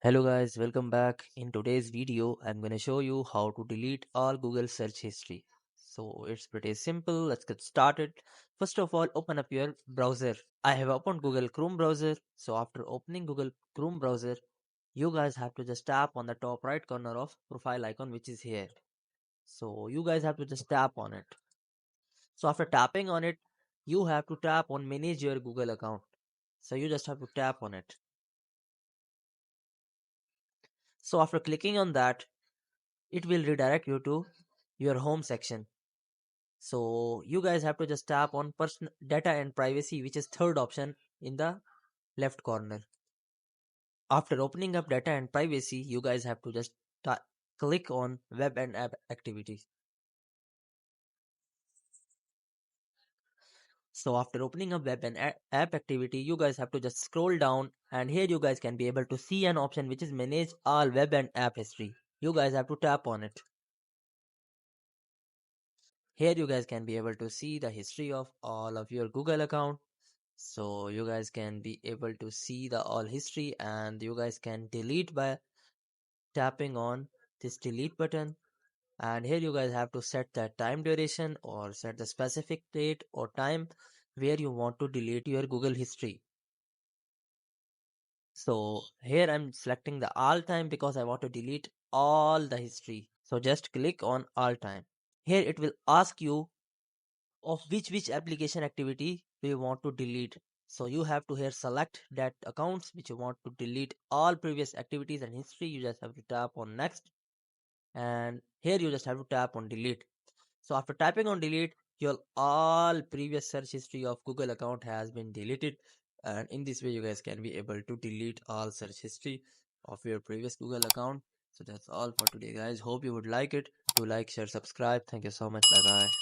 Hello guys, welcome back. In today's video, I'm going to show you how to delete all Google search history. So it's pretty simple. Let's get started. First of all, open up your browser. I have opened Google Chrome browser. So after opening Google Chrome browser, you guys have to just tap on the top right corner of profile icon, which is here. So you guys have to just tap on it. So after tapping on it, you have to tap on manage your Google account. So you just have to tap on it. So after clicking on that, it will redirect you to your home section. So you guys have to just tap on person data and privacy, which is third option in the left corner. After opening up data and privacy, you guys have to just click on web and app activity. So after opening up web and app activity, you guys have to just scroll down, and here you guys can be able to see an option which is manage all web and app history. You guys have to tap on it. Here you guys can be able to see the history of all of your Google account. So you guys can be able to see the all history, and you guys can delete by tapping on this delete button. And here you guys have to set the time duration or set the specific date or time where you want to delete your Google history. So here I'm selecting the all time because I want to delete all the history. So just click on all time. Here it will ask you of which application activity do you want to delete. So you have to here select that accounts which you want to delete all previous activities and history. You just have to tap on next, and here you just have to tap on delete. So after tapping on delete, your all previous search history of Google account has been deleted, and in this way you guys can be able to delete all search history of your previous Google account. So that's all for today guys. Hope you would like it. Do like, share, subscribe. Thank you so much. Bye bye.